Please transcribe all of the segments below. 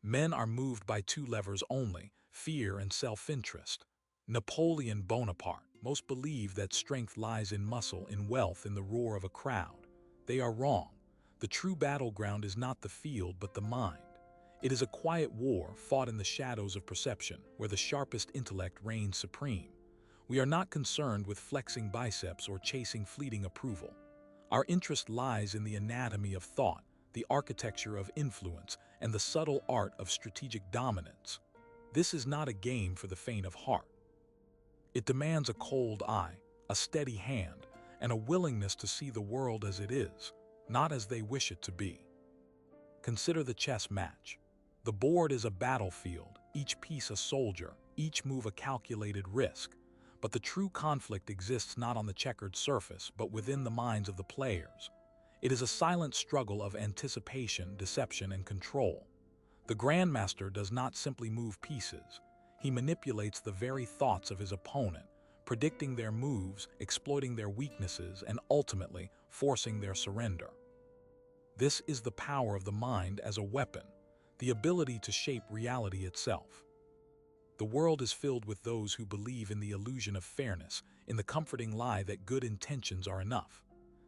Men are moved by two levers only, fear and self-interest. Napoleon Bonaparte. Most believe that strength lies in muscle, in wealth, in the roar of a crowd. They are wrong. The true battleground is not the field but the mind. It is a quiet war fought in the shadows of perception, where the sharpest intellect reigns supreme. We are not concerned with flexing biceps or chasing fleeting approval. Our interest lies in the anatomy of thought, the architecture of influence, and the subtle art of strategic dominance. This is not a game for the faint of heart. It demands a cold eye, a steady hand, and a willingness to see the world as it is, not as they wish it to be. Consider the chess match. The board is a battlefield, each piece a soldier, each move a calculated risk. But the true conflict exists not on the checkered surface, but within the minds of the players. It is a silent struggle of anticipation, deception, and control. The grandmaster does not simply move pieces. He manipulates the very thoughts of his opponent, predicting their moves, exploiting their weaknesses, and ultimately forcing their surrender. This is the power of the mind as a weapon, the ability to shape reality itself. The world is filled with those who believe in the illusion of fairness, in the comforting lie that good intentions are enough.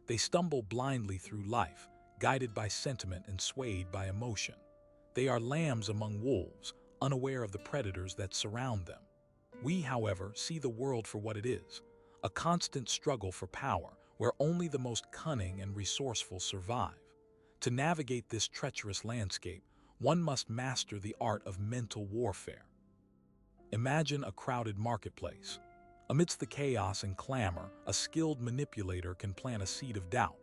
They stumble blindly through life, guided by sentiment and swayed by emotion. They are lambs among wolves, unaware of the predators that surround them. We, however, see the world for what it is, a constant struggle for power, where only the most cunning and resourceful survive. To navigate this treacherous landscape, one must master the art of mental warfare. Imagine a crowded marketplace. Amidst the chaos and clamor, a skilled manipulator can plant a seed of doubt,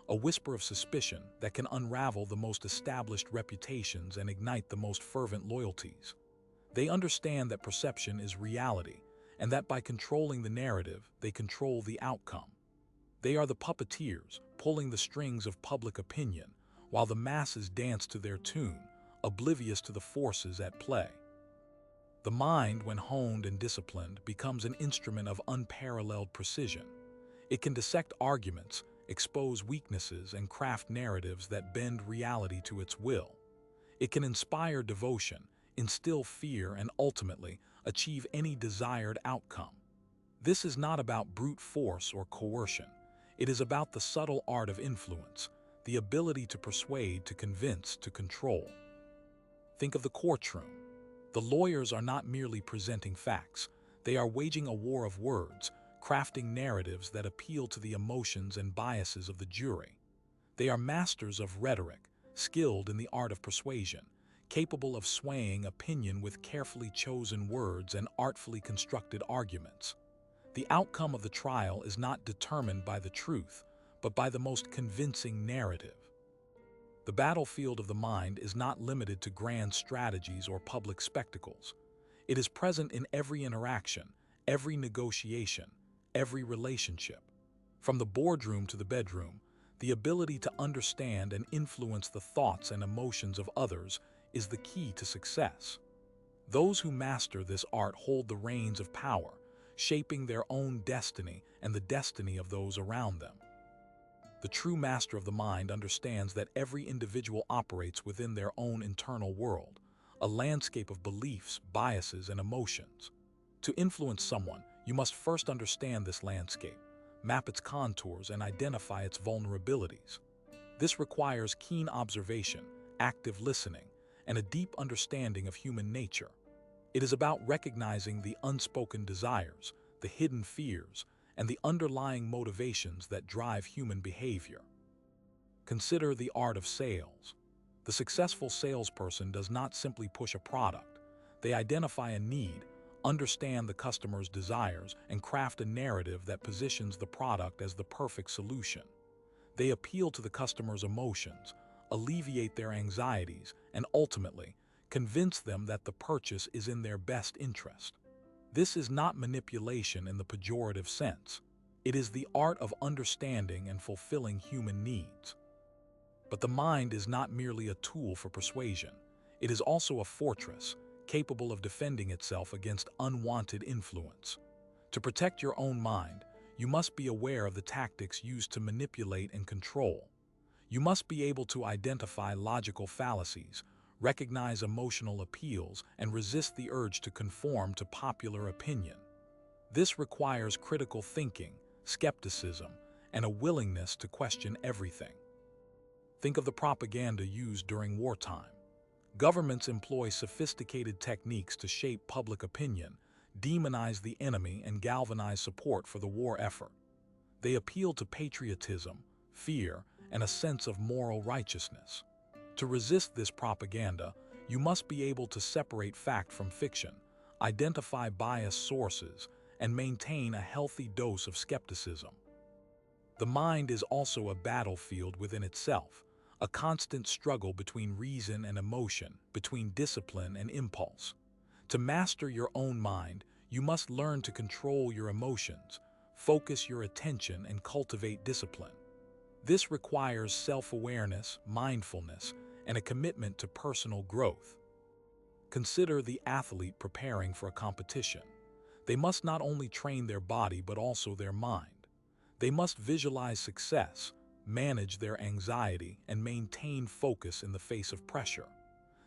a whisper of suspicion that can unravel the most established reputations and ignite the most fervent loyalties. They understand that perception is reality, and that by controlling the narrative, they control the outcome. They are the puppeteers, pulling the strings of public opinion, while the masses dance to their tune, oblivious to the forces at play. The mind, when honed and disciplined, becomes an instrument of unparalleled precision. It can dissect arguments, expose weaknesses, and craft narratives that bend reality to its will. It can inspire devotion, instill fear, and ultimately achieve any desired outcome. This is not about brute force or coercion. It is about the subtle art of influence, the ability to persuade, to convince, to control. Think of the courtroom. The lawyers are not merely presenting facts. They are waging a war of words, crafting narratives that appeal to the emotions and biases of the jury. They are masters of rhetoric, skilled in the art of persuasion, capable of swaying opinion with carefully chosen words and artfully constructed arguments. The outcome of the trial is not determined by the truth, but by the most convincing narrative. The battlefield of the mind is not limited to grand strategies or public spectacles. It is present in every interaction, every negotiation, every relationship. From the boardroom to the bedroom, the ability to understand and influence the thoughts and emotions of others is the key to success. Those who master this art hold the reins of power, shaping their own destiny and the destiny of those around them. The true master of the mind understands that every individual operates within their own internal world, a landscape of beliefs, biases, and emotions. To influence someone, you must first understand this landscape, map its contours, and identify its vulnerabilities. This requires keen observation, active listening, and a deep understanding of human nature. It is about recognizing the unspoken desires, the hidden fears, and the underlying motivations that drive human behavior. Consider the art of sales. The successful salesperson does not simply push a product. They identify a need, understand the customer's desires, and craft a narrative that positions the product as the perfect solution. They appeal to the customer's emotions, alleviate their anxieties, and ultimately convince them that the purchase is in their best interest. This is not manipulation in the pejorative sense. It is the art of understanding and fulfilling human needs. But the mind is not merely a tool for persuasion. It is also a fortress, capable of defending itself against unwanted influence. To protect your own mind, you must be aware of the tactics used to manipulate and control. You must be able to identify logical fallacies, recognize emotional appeals, and resist the urge to conform to popular opinion. This requires critical thinking, skepticism, and a willingness to question everything. Think of the propaganda used during wartime. Governments employ sophisticated techniques to shape public opinion, demonize the enemy, and galvanize support for the war effort. They appeal to patriotism, fear, and a sense of moral righteousness. To resist this propaganda, you must be able to separate fact from fiction, identify biased sources, and maintain a healthy dose of skepticism. The mind is also a battlefield within itself, a constant struggle between reason and emotion, between discipline and impulse. To master your own mind, you must learn to control your emotions, focus your attention, and cultivate discipline. This requires self-awareness, mindfulness, and a commitment to personal growth. Consider the athlete preparing for a competition. They must not only train their body but also their mind. They must visualize success, manage their anxiety, and maintain focus in the face of pressure.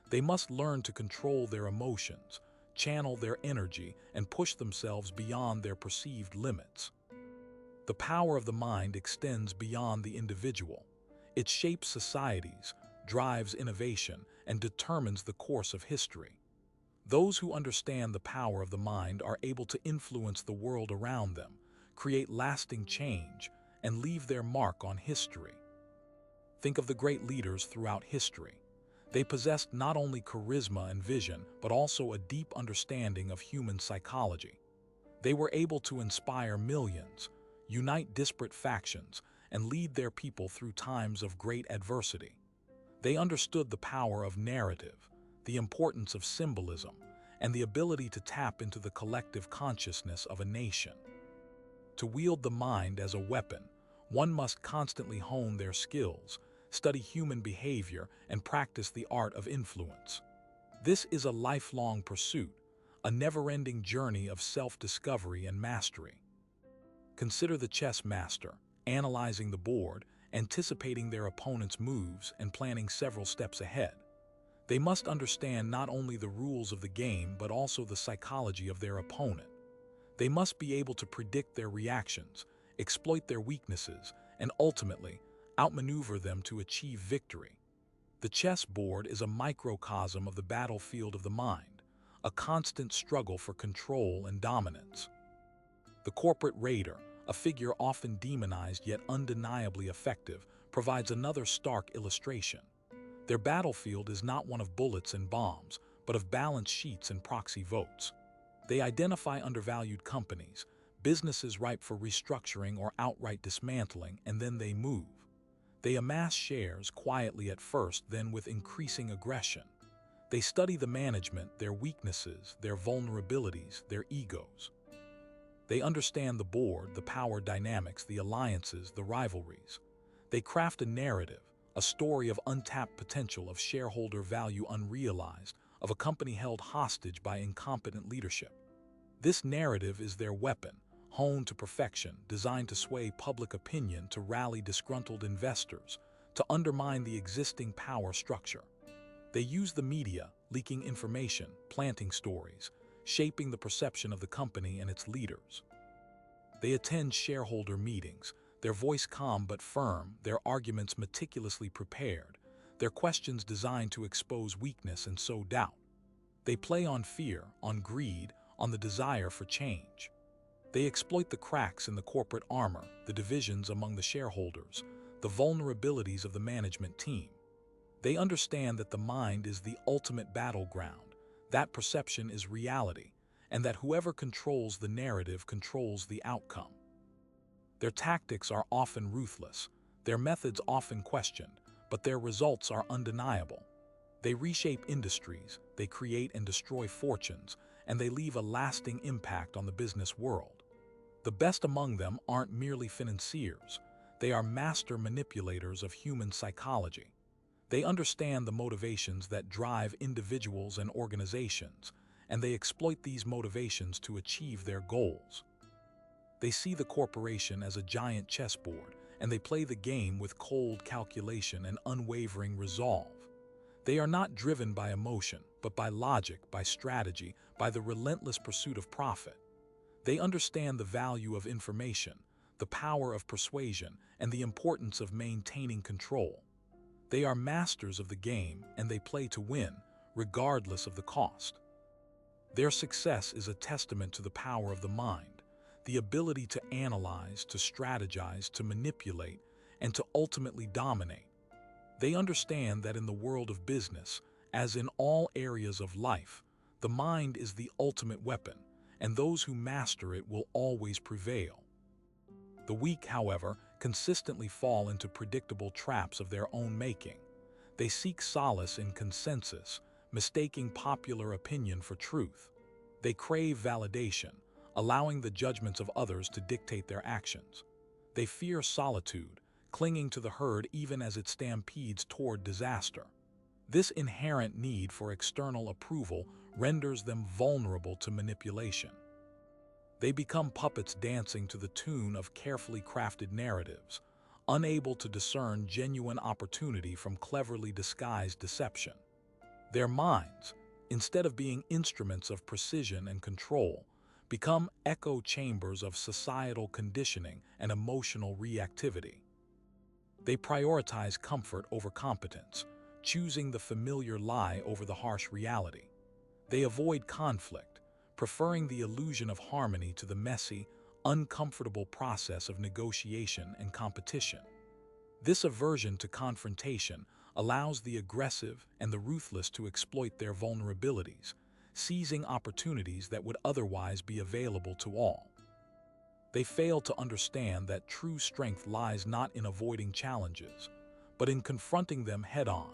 They must learn to control their emotions, channel their energy, and push themselves beyond their perceived limits. The power of the mind extends beyond the individual. It shapes societies, drives innovation, and determines the course of history. Those who understand the power of the mind are able to influence the world around them, create lasting change, and leave their mark on history. Think of the great leaders throughout history. They possessed not only charisma and vision, but also a deep understanding of human psychology. They were able to inspire millions, unite disparate factions, and lead their people through times of great adversity. They understood the power of narrative, the importance of symbolism, and the ability to tap into the collective consciousness of a nation. To wield the mind as a weapon, one must constantly hone their skills, study human behavior, and practice the art of influence. This is a lifelong pursuit, a never-ending journey of self-discovery and mastery. Consider the chess master, analyzing the board, anticipating their opponent's moves, and planning several steps ahead. They must understand not only the rules of the game but also the psychology of their opponent. They must be able to predict their reactions, exploit their weaknesses, and ultimately outmaneuver them to achieve victory. The chessboard is a microcosm of the battlefield of the mind, a constant struggle for control and dominance. The corporate raider, a figure often demonized yet undeniably effective, provides another stark illustration. Their battlefield is not one of bullets and bombs, but of balance sheets and proxy votes. They identify undervalued companies, businesses ripe for restructuring or outright dismantling, and then they move. They amass shares quietly at first, then with increasing aggression. They study the management, their weaknesses, their vulnerabilities, their egos. They understand the board, the power dynamics, the alliances, the rivalries. They craft a narrative, a story of untapped potential, of shareholder value unrealized, of a company held hostage by incompetent leadership. This narrative is their weapon, honed to perfection, designed to sway public opinion, to rally disgruntled investors, to undermine the existing power structure. They use the media, leaking information, planting stories, shaping the perception of the company and its leaders. They attend shareholder meetings, their voice calm but firm, their arguments meticulously prepared, their questions designed to expose weakness and sow doubt. They play on fear, on greed, on the desire for change. They exploit the cracks in the corporate armor, the divisions among the shareholders, the vulnerabilities of the management team. They understand that the mind is the ultimate battleground, that perception is reality, and that whoever controls the narrative controls the outcome. Their tactics are often ruthless, their methods often questioned, but their results are undeniable. They reshape industries, they create and destroy fortunes, and they leave a lasting impact on the business world. The best among them aren't merely financiers, they are master manipulators of human psychology. They understand the motivations that drive individuals and organizations, and they exploit these motivations to achieve their goals. They see the corporation as a giant chessboard, and they play the game with cold calculation and unwavering resolve. They are not driven by emotion, but by logic, by strategy, by the relentless pursuit of profit. They understand the value of information, the power of persuasion, and the importance of maintaining control. They are masters of the game and they play to win, regardless of the cost. Their success is a testament to the power of the mind, the ability to analyze, to strategize, to manipulate, and to ultimately dominate. They understand that in the world of business, as in all areas of life, the mind is the ultimate weapon, and those who master it will always prevail. The weak, however, consistently fall into predictable traps of their own making. They seek solace in consensus, mistaking popular opinion for truth. They crave validation, allowing the judgments of others to dictate their actions. They fear solitude, clinging to the herd even as it stampedes toward disaster. This inherent need for external approval renders them vulnerable to manipulation. They become puppets dancing to the tune of carefully crafted narratives, unable to discern genuine opportunity from cleverly disguised deception. Their minds, instead of being instruments of precision and control, become echo chambers of societal conditioning and emotional reactivity. They prioritize comfort over competence, choosing the familiar lie over the harsh reality. They avoid conflict, preferring the illusion of harmony to the messy, uncomfortable process of negotiation and competition. This aversion to confrontation allows the aggressive and the ruthless to exploit their vulnerabilities, seizing opportunities that would otherwise be available to all. They fail to understand that true strength lies not in avoiding challenges, but in confronting them head-on,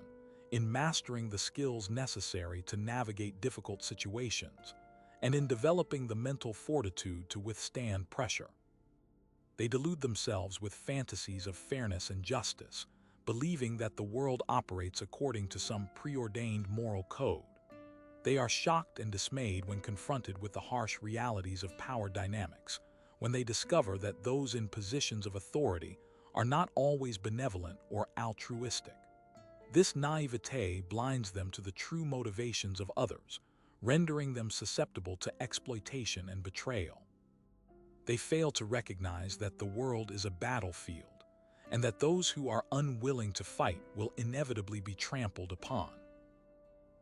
in mastering the skills necessary to navigate difficult situations, and in developing the mental fortitude to withstand pressure. They delude themselves with fantasies of fairness and justice, believing that the world operates according to some preordained moral code. They are shocked and dismayed when confronted with the harsh realities of power dynamics, when they discover that those in positions of authority are not always benevolent or altruistic. This naivete blinds them to the true motivations of others, rendering them susceptible to exploitation and betrayal. They fail to recognize that the world is a battlefield, and that those who are unwilling to fight will inevitably be trampled upon.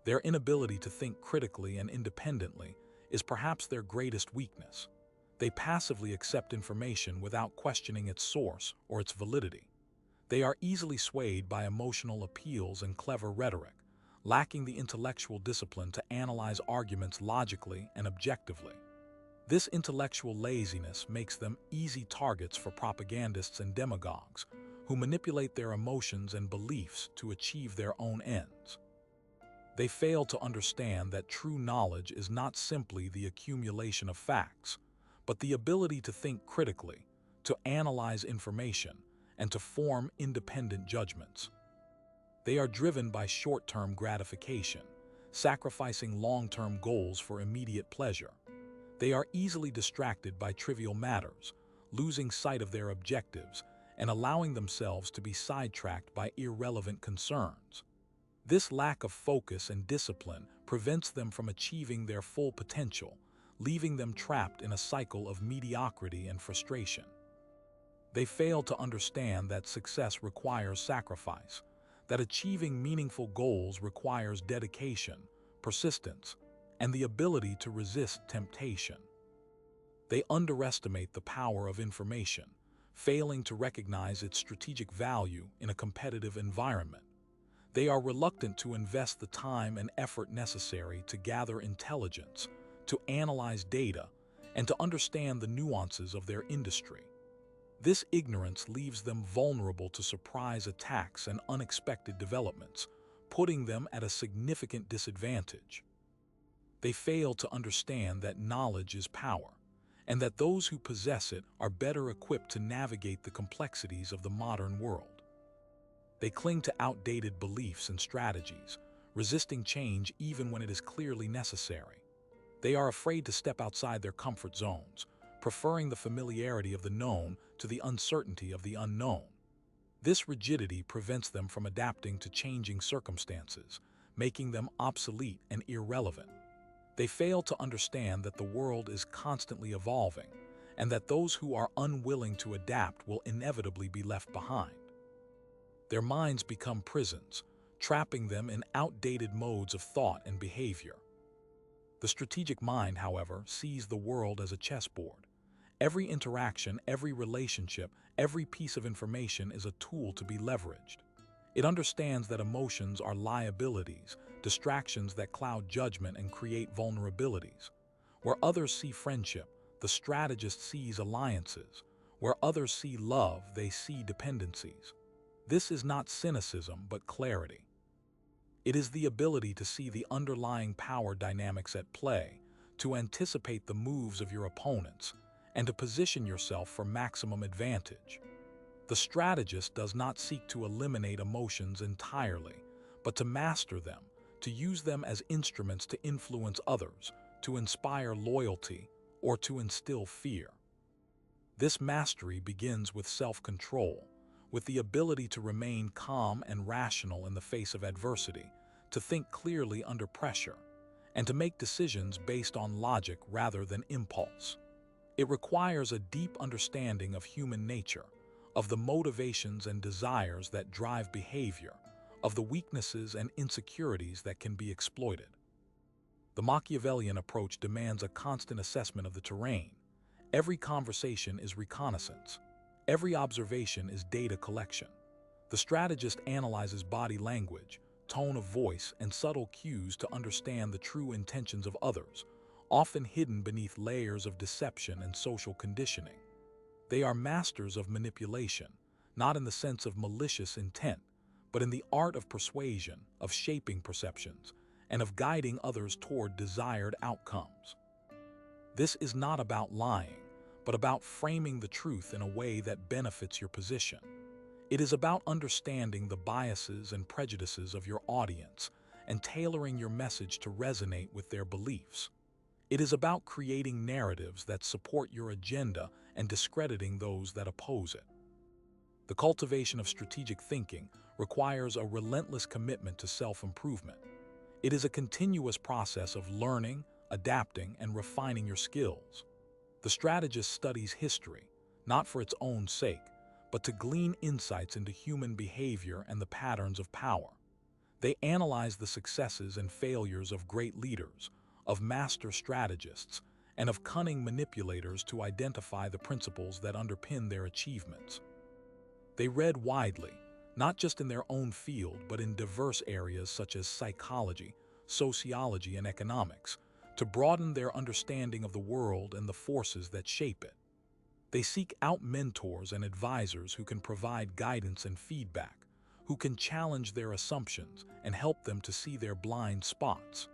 Their inability to think critically and independently is perhaps their greatest weakness. They passively accept information without questioning its source or its validity. They are easily swayed by emotional appeals and clever rhetoric, lacking the intellectual discipline to analyze arguments logically and objectively. This intellectual laziness makes them easy targets for propagandists and demagogues, who manipulate their emotions and beliefs to achieve their own ends. They fail to understand that true knowledge is not simply the accumulation of facts, but the ability to think critically, to analyze information, and to form independent judgments. They are driven by short-term gratification, sacrificing long-term goals for immediate pleasure. They are easily distracted by trivial matters, losing sight of their objectives and allowing themselves to be sidetracked by irrelevant concerns. This lack of focus and discipline prevents them from achieving their full potential, leaving them trapped in a cycle of mediocrity and frustration. They fail to understand that success requires sacrifice, that achieving meaningful goals requires dedication, persistence, and the ability to resist temptation. They underestimate the power of information, failing to recognize its strategic value in a competitive environment. They are reluctant to invest the time and effort necessary to gather intelligence, to analyze data, and to understand the nuances of their industry. This ignorance leaves them vulnerable to surprise attacks and unexpected developments, putting them at a significant disadvantage. They fail to understand that knowledge is power, and that those who possess it are better equipped to navigate the complexities of the modern world. They cling to outdated beliefs and strategies, resisting change even when it is clearly necessary. They are afraid to step outside their comfort zones, preferring the familiarity of the known to the uncertainty of the unknown. This rigidity prevents them from adapting to changing circumstances, making them obsolete and irrelevant. They fail to understand that the world is constantly evolving and that those who are unwilling to adapt will inevitably be left behind. Their minds become prisons, trapping them in outdated modes of thought and behavior. The strategic mind, however, sees the world as a chessboard. Every interaction, every relationship, every piece of information is a tool to be leveraged. It understands that emotions are liabilities, distractions that cloud judgment and create vulnerabilities. Where others see friendship, the strategist sees alliances. Where others see love, they see dependencies. This is not cynicism, but clarity. It is the ability to see the underlying power dynamics at play, to anticipate the moves of your opponents, and to position yourself for maximum advantage. The strategist does not seek to eliminate emotions entirely, but to master them, to use them as instruments to influence others, to inspire loyalty, or to instill fear. This mastery begins with self-control, with the ability to remain calm and rational in the face of adversity, to think clearly under pressure, and to make decisions based on logic rather than impulse. It requires a deep understanding of human nature, of the motivations and desires that drive behavior, of the weaknesses and insecurities that can be exploited. The Machiavellian approach demands a constant assessment of the terrain. Every conversation is reconnaissance. Every observation is data collection. The strategist analyzes body language, tone of voice, and subtle cues to understand the true intentions of others, often hidden beneath layers of deception and social conditioning. They are masters of manipulation, not in the sense of malicious intent, but in the art of persuasion, of shaping perceptions, and of guiding others toward desired outcomes. This is not about lying, but about framing the truth in a way that benefits your position. It is about understanding the biases and prejudices of your audience and tailoring your message to resonate with their beliefs. It is about creating narratives that support your agenda and discrediting those that oppose it. The cultivation of strategic thinking requires a relentless commitment to self-improvement. It is a continuous process of learning, adapting, and refining your skills. The strategist studies history, not for its own sake, but to glean insights into human behavior and the patterns of power. They analyze the successes and failures of great leaders, of master strategists, and of cunning manipulators to identify the principles that underpin their achievements. They read widely, not just in their own field, but in diverse areas such as psychology, sociology, and economics, to broaden their understanding of the world and the forces that shape it. They seek out mentors and advisors who can provide guidance and feedback, who can challenge their assumptions and help them to see their blind spots.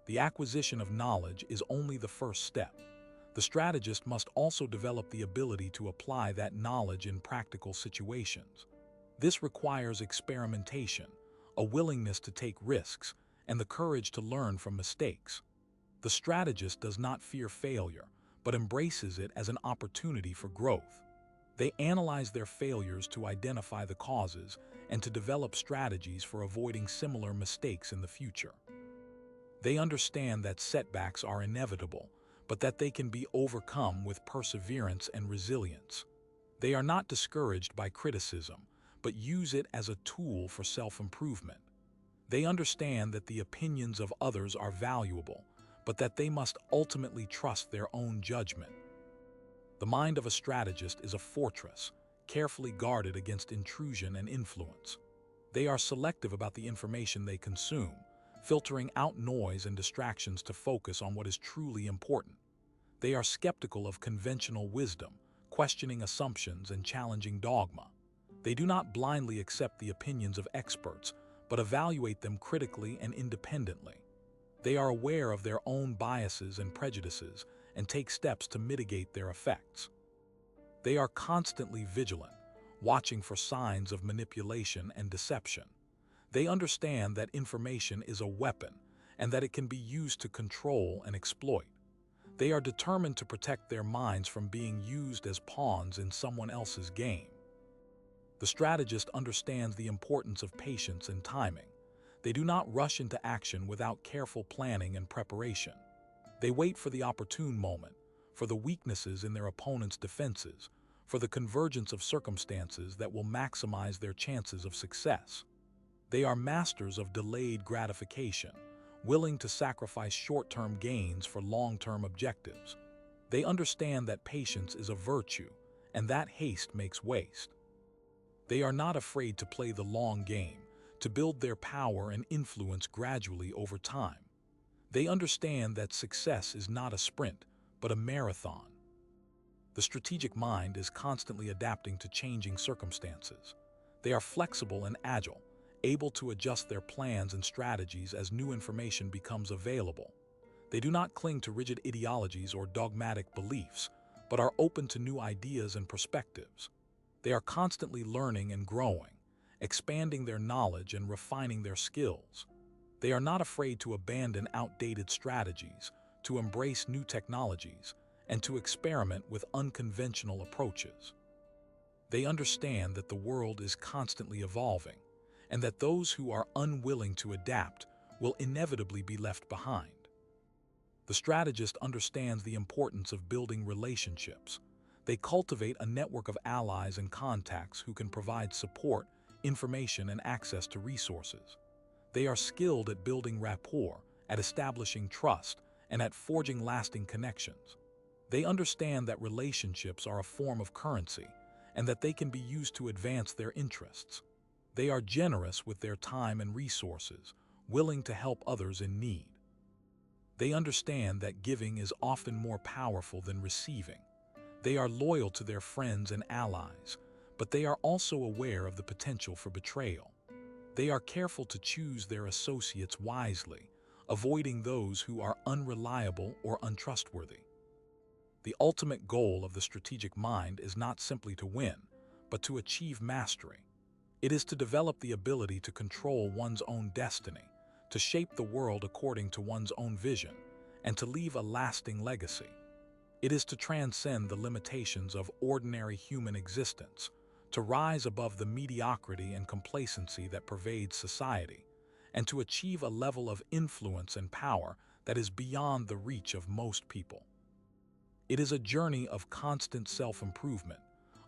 The acquisition of knowledge is only the first step. The strategist must also develop the ability to apply that knowledge in practical situations. This requires experimentation, a willingness to take risks, and the courage to learn from mistakes. The strategist does not fear failure, but embraces it as an opportunity for growth. They analyze their failures to identify the causes and to develop strategies for avoiding similar mistakes in the future. They understand that setbacks are inevitable, but that they can be overcome with perseverance and resilience. They are not discouraged by criticism, but use it as a tool for self-improvement. They understand that the opinions of others are valuable, but that they must ultimately trust their own judgment. The mind of a strategist is a fortress, carefully guarded against intrusion and influence. They are selective about the information they consume, filtering out noise and distractions to focus on what is truly important. They are skeptical of conventional wisdom, questioning assumptions and challenging dogma. They do not blindly accept the opinions of experts, but evaluate them critically and independently. They are aware of their own biases and prejudices and take steps to mitigate their effects. They are constantly vigilant, watching for signs of manipulation and deception. They understand that information is a weapon and that it can be used to control and exploit. They are determined to protect their minds from being used as pawns in someone else's game. The strategist understands the importance of patience and timing. They do not rush into action without careful planning and preparation. They wait for the opportune moment, for the weaknesses in their opponent's defenses, for the convergence of circumstances that will maximize their chances of success. They are masters of delayed gratification, willing to sacrifice short-term gains for long-term objectives. They understand that patience is a virtue, and that haste makes waste. They are not afraid to play the long game, to build their power and influence gradually over time. They understand that success is not a sprint, but a marathon. The strategic mind is constantly adapting to changing circumstances. They are flexible and agile, able to adjust their plans and strategies as new information becomes available. They do not cling to rigid ideologies or dogmatic beliefs, but are open to new ideas and perspectives. They are constantly learning and growing, expanding their knowledge and refining their skills. They are not afraid to abandon outdated strategies, to embrace new technologies, and to experiment with unconventional approaches. They understand that the world is constantly evolving, and that those who are unwilling to adapt will inevitably be left behind. The strategist understands the importance of building relationships. They cultivate a network of allies and contacts who can provide support, information, and access to resources. They are skilled at building rapport, at establishing trust, and at forging lasting connections. They understand that relationships are a form of currency, and that they can be used to advance their interests. They are generous with their time and resources, willing to help others in need. They understand that giving is often more powerful than receiving. They are loyal to their friends and allies, but they are also aware of the potential for betrayal. They are careful to choose their associates wisely, avoiding those who are unreliable or untrustworthy. The ultimate goal of the strategic mind is not simply to win, but to achieve mastery. It is to develop the ability to control one's own destiny, to shape the world according to one's own vision, and to leave a lasting legacy. It is to transcend the limitations of ordinary human existence, to rise above the mediocrity and complacency that pervades society, and to achieve a level of influence and power that is beyond the reach of most people. It is a journey of constant self-improvement,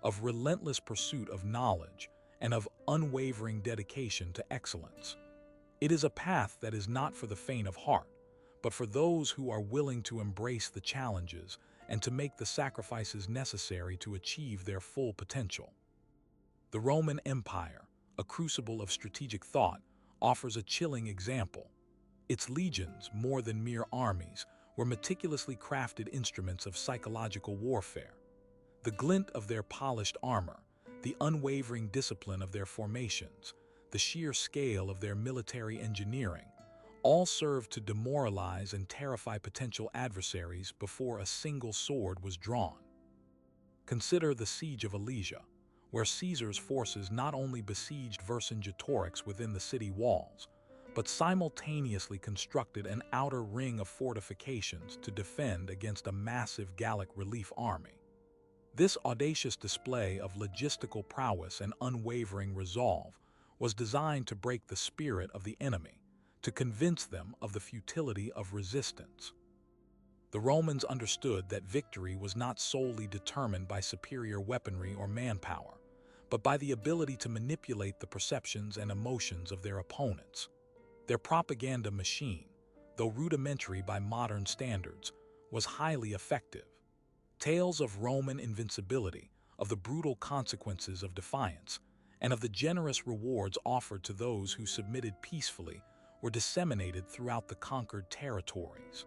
of relentless pursuit of knowledge, and of unwavering dedication to excellence. It is a path that is not for the faint of heart, but for those who are willing to embrace the challenges and to make the sacrifices necessary to achieve their full potential. The Roman Empire, a crucible of strategic thought, offers a chilling example. Its legions, more than mere armies, were meticulously crafted instruments of psychological warfare. The glint of their polished armor, the unwavering discipline of their formations, the sheer scale of their military engineering, all served to demoralize and terrify potential adversaries before a single sword was drawn. Consider the Siege of Alesia, where Caesar's forces not only besieged Vercingetorix within the city walls, but simultaneously constructed an outer ring of fortifications to defend against a massive Gallic relief army. This audacious display of logistical prowess and unwavering resolve was designed to break the spirit of the enemy, to convince them of the futility of resistance. The Romans understood that victory was not solely determined by superior weaponry or manpower, but by the ability to manipulate the perceptions and emotions of their opponents. Their propaganda machine, though rudimentary by modern standards, was highly effective. Tales of Roman invincibility, of the brutal consequences of defiance, and of the generous rewards offered to those who submitted peacefully were disseminated throughout the conquered territories.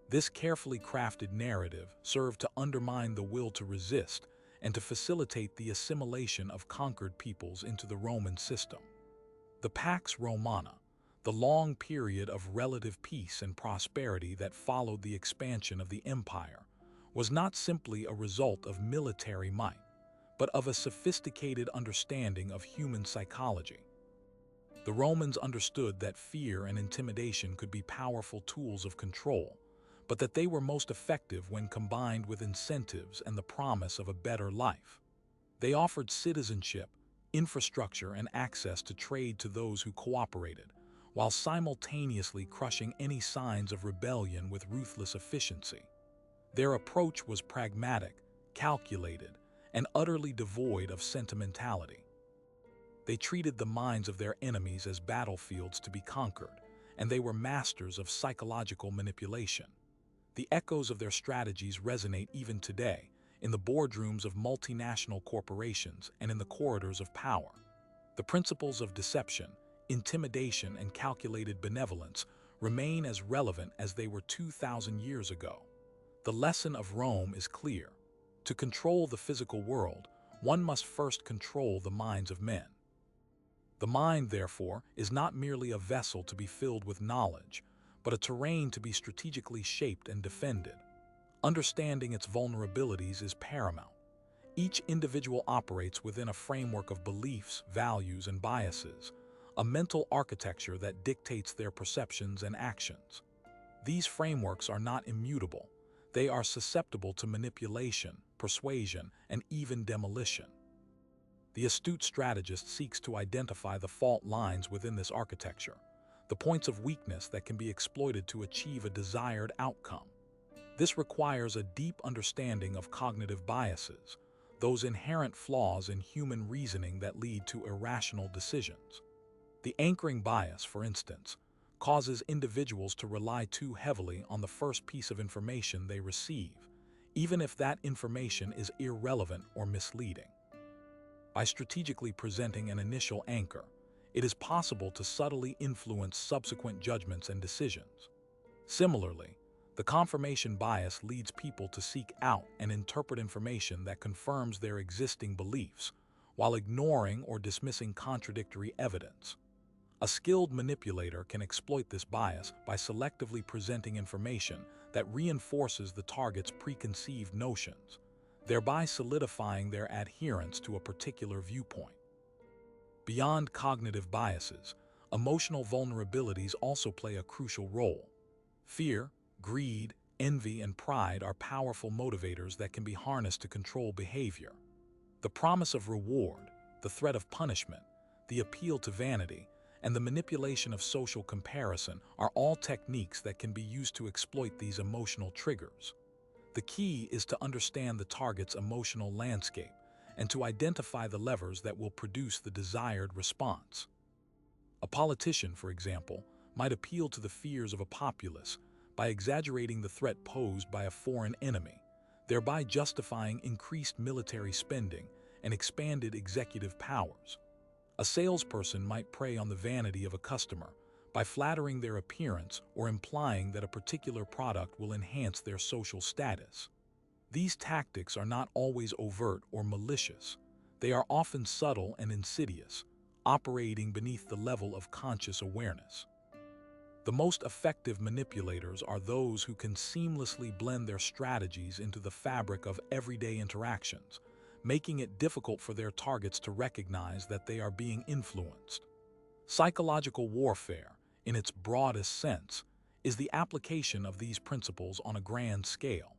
This carefully crafted narrative served to undermine the will to resist and to facilitate the assimilation of conquered peoples into the Roman system. The Pax Romana, the long period of relative peace and prosperity that followed the expansion of the empire, was not simply a result of military might, but of a sophisticated understanding of human psychology. The Romans understood that fear and intimidation could be powerful tools of control, but that they were most effective when combined with incentives and the promise of a better life. They offered citizenship, infrastructure, and access to trade to those who cooperated, while simultaneously crushing any signs of rebellion with ruthless efficiency. Their approach was pragmatic, calculated, and utterly devoid of sentimentality. They treated the minds of their enemies as battlefields to be conquered, and they were masters of psychological manipulation. The echoes of their strategies resonate even today, in the boardrooms of multinational corporations and in the corridors of power. The principles of deception, intimidation, and calculated benevolence remain as relevant as they were 2,000 years ago. The lesson of Rome is clear. To control the physical world, one must first control the minds of men. The mind, therefore, is not merely a vessel to be filled with knowledge, but a terrain to be strategically shaped and defended. Understanding its vulnerabilities is paramount. Each individual operates within a framework of beliefs, values, and biases, a mental architecture that dictates their perceptions and actions. These frameworks are not immutable. They are susceptible to manipulation, persuasion, and even demolition. The astute strategist seeks to identify the fault lines within this architecture, the points of weakness that can be exploited to achieve a desired outcome. This requires a deep understanding of cognitive biases, those inherent flaws in human reasoning that lead to irrational decisions. The anchoring bias, for instance, causes individuals to rely too heavily on the first piece of information they receive, even if that information is irrelevant or misleading. By strategically presenting an initial anchor, it is possible to subtly influence subsequent judgments and decisions. Similarly, the confirmation bias leads people to seek out and interpret information that confirms their existing beliefs, while ignoring or dismissing contradictory evidence. A skilled manipulator can exploit this bias by selectively presenting information that reinforces the target's preconceived notions, thereby solidifying their adherence to a particular viewpoint. Beyond cognitive biases, emotional vulnerabilities also play a crucial role. Fear, greed, envy, and pride are powerful motivators that can be harnessed to control behavior. The promise of reward, the threat of punishment, the appeal to vanity, and the manipulation of social comparison are all techniques that can be used to exploit these emotional triggers. The key is to understand the target's emotional landscape and to identify the levers that will produce the desired response. A politician, for example, might appeal to the fears of a populace by exaggerating the threat posed by a foreign enemy, thereby justifying increased military spending and expanded executive powers. A salesperson might prey on the vanity of a customer by flattering their appearance or implying that a particular product will enhance their social status. These tactics are not always overt or malicious. They are often subtle and insidious, operating beneath the level of conscious awareness. The most effective manipulators are those who can seamlessly blend their strategies into the fabric of everyday interactions, making it difficult for their targets to recognize that they are being influenced. Psychological warfare, in its broadest sense, is the application of these principles on a grand scale.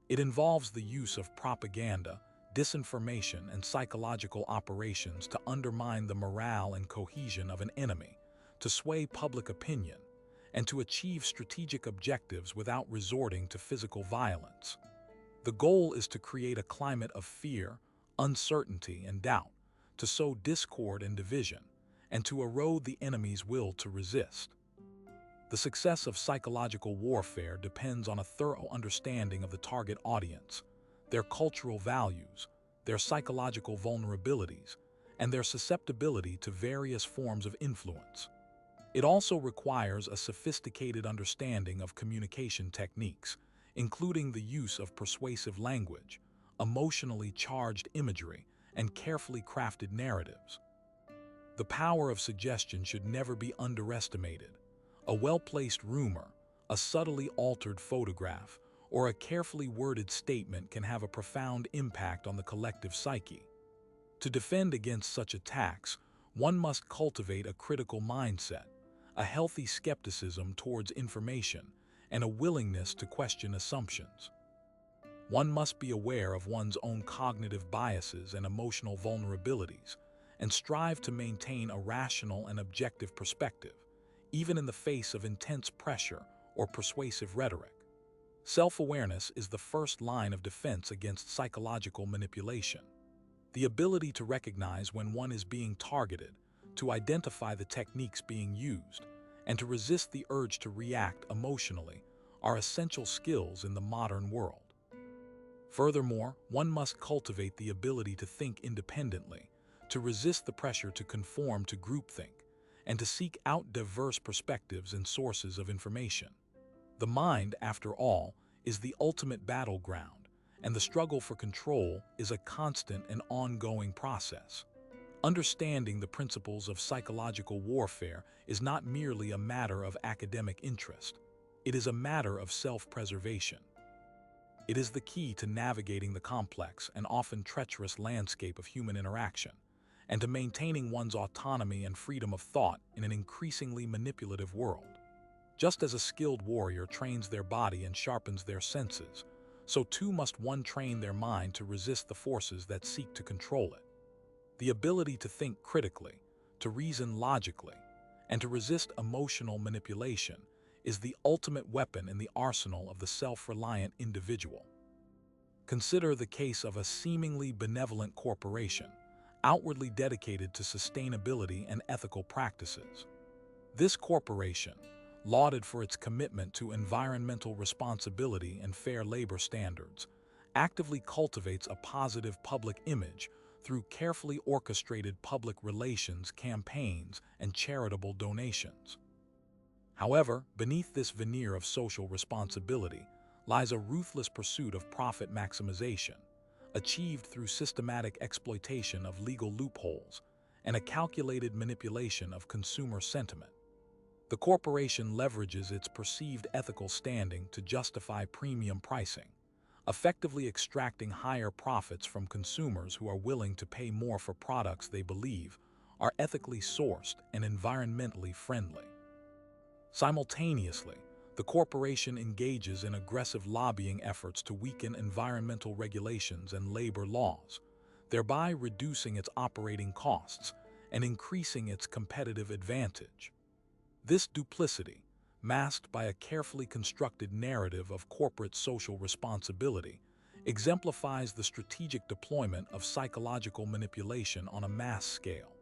It involves the use of propaganda, disinformation, and psychological operations to undermine the morale and cohesion of an enemy, to sway public opinion, and to achieve strategic objectives without resorting to physical violence. The goal is to create a climate of fear, uncertainty, and doubt, to sow discord and division, and to erode the enemy's will to resist. The success of psychological warfare depends on a thorough understanding of the target audience, their cultural values, their psychological vulnerabilities, and their susceptibility to various forms of influence. It also requires a sophisticated understanding of communication techniques, including the use of persuasive language, emotionally charged imagery, and carefully crafted narratives. The power of suggestion should never be underestimated. A well-placed rumor, a subtly altered photograph, or a carefully worded statement can have a profound impact on the collective psyche. To defend against such attacks, one must cultivate a critical mindset, a healthy skepticism towards information, and a willingness to question assumptions. One must be aware of one's own cognitive biases and emotional vulnerabilities, and strive to maintain a rational and objective perspective, even in the face of intense pressure or persuasive rhetoric. Self-awareness is the first line of defense against psychological manipulation. The ability to recognize when one is being targeted, to identify the techniques being used, and to resist the urge to react emotionally are essential skills in the modern world. Furthermore, one must cultivate the ability to think independently, to resist the pressure to conform to groupthink, and to seek out diverse perspectives and sources of information. The mind, after all, is the ultimate battleground, and the struggle for control is a constant and ongoing process. Understanding the principles of psychological warfare is not merely a matter of academic interest. It is a matter of self-preservation. It is the key to navigating the complex and often treacherous landscape of human interaction, and to maintaining one's autonomy and freedom of thought in an increasingly manipulative world. Just as a skilled warrior trains their body and sharpens their senses, so too must one train their mind to resist the forces that seek to control it. The ability to think critically, to reason logically, and to resist emotional manipulation is the ultimate weapon in the arsenal of the self-reliant individual. Consider the case of a seemingly benevolent corporation, outwardly dedicated to sustainability and ethical practices. This corporation, lauded for its commitment to environmental responsibility and fair labor standards, actively cultivates a positive public image through carefully orchestrated public relations campaigns and charitable donations. However, beneath this veneer of social responsibility lies a ruthless pursuit of profit maximization, achieved through systematic exploitation of legal loopholes and a calculated manipulation of consumer sentiment. The corporation leverages its perceived ethical standing to justify premium pricing, effectively extracting higher profits from consumers who are willing to pay more for products they believe are ethically sourced and environmentally friendly. Simultaneously, the corporation engages in aggressive lobbying efforts to weaken environmental regulations and labor laws, thereby reducing its operating costs and increasing its competitive advantage. This duplicity, masked by a carefully constructed narrative of corporate social responsibility, exemplifies the strategic deployment of psychological manipulation on a mass scale.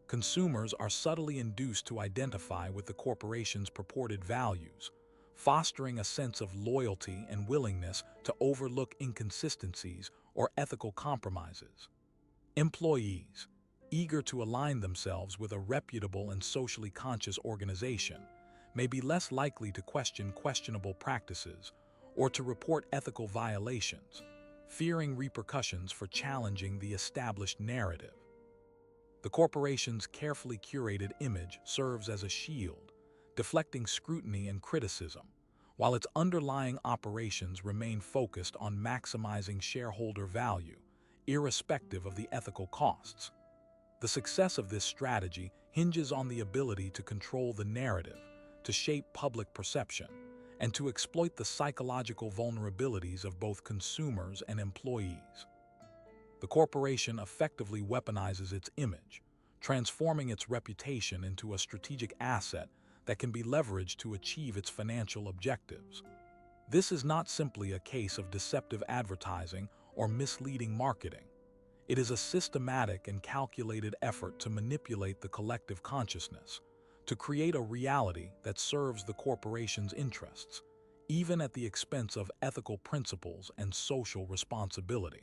Consumers are subtly induced to identify with the corporation's purported values, fostering a sense of loyalty and willingness to overlook inconsistencies or ethical compromises. Employees, eager to align themselves with a reputable and socially conscious organization, may be less likely to question questionable practices or to report ethical violations, fearing repercussions for challenging the established narrative. The corporation's carefully curated image serves as a shield, deflecting scrutiny and criticism, while its underlying operations remain focused on maximizing shareholder value, irrespective of the ethical costs. The success of this strategy hinges on the ability to control the narrative, to shape public perception, and to exploit the psychological vulnerabilities of both consumers and employees. The corporation effectively weaponizes its image, transforming its reputation into a strategic asset that can be leveraged to achieve its financial objectives. This is not simply a case of deceptive advertising or misleading marketing. It is a systematic and calculated effort to manipulate the collective consciousness, to create a reality that serves the corporation's interests, even at the expense of ethical principles and social responsibility.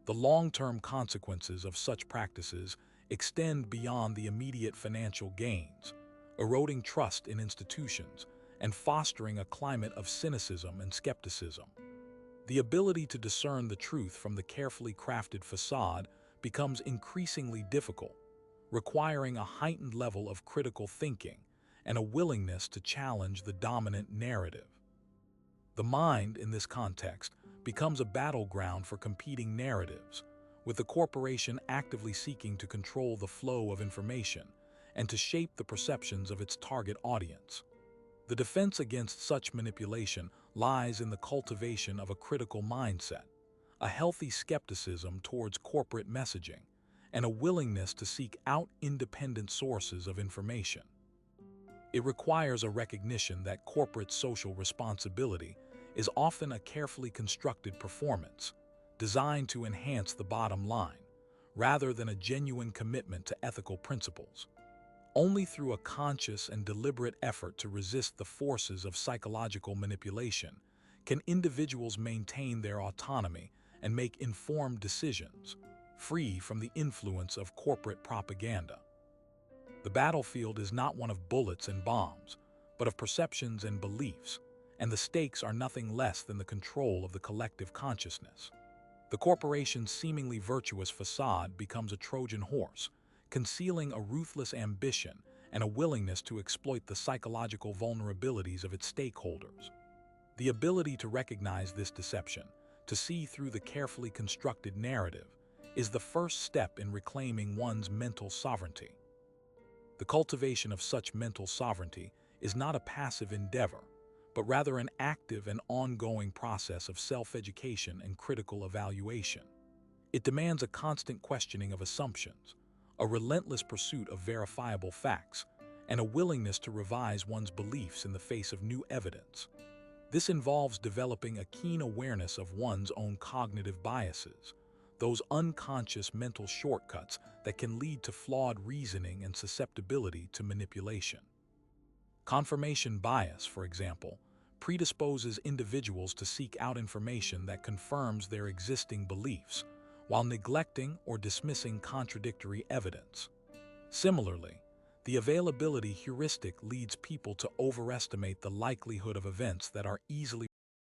The long-term consequences of such practices extend beyond the immediate financial gains, eroding trust in institutions and fostering a climate of cynicism and skepticism. The ability to discern the truth from the carefully crafted facade becomes increasingly difficult, requiring a heightened level of critical thinking and a willingness to challenge the dominant narrative. The mind, in this context, becomes a battleground for competing narratives, with the corporation actively seeking to control the flow of information and to shape the perceptions of its target audience. The defense against such manipulation lies in the cultivation of a critical mindset, a healthy skepticism towards corporate messaging, and a willingness to seek out independent sources of information. It requires a recognition that corporate social responsibility is often a carefully constructed performance designed to enhance the bottom line, rather than a genuine commitment to ethical principles. Only through a conscious and deliberate effort to resist the forces of psychological manipulation can individuals maintain their autonomy and make informed decisions, free from the influence of corporate propaganda. The battlefield is not one of bullets and bombs, but of perceptions and beliefs, and the stakes are nothing less than the control of the collective consciousness. The corporation's seemingly virtuous facade becomes a Trojan horse, concealing a ruthless ambition and a willingness to exploit the psychological vulnerabilities of its stakeholders. The ability to recognize this deception, to see through the carefully constructed narrative, is the first step in reclaiming one's mental sovereignty. The cultivation of such mental sovereignty is not a passive endeavor, but rather an active and ongoing process of self-education and critical evaluation. It demands a constant questioning of assumptions, a relentless pursuit of verifiable facts, and a willingness to revise one's beliefs in the face of new evidence. This involves developing a keen awareness of one's own cognitive biases, those unconscious mental shortcuts that can lead to flawed reasoning and susceptibility to manipulation. Confirmation bias, for example, predisposes individuals to seek out information that confirms their existing beliefs, while neglecting or dismissing contradictory evidence. Similarly, the availability heuristic leads people to overestimate the likelihood of events that are easily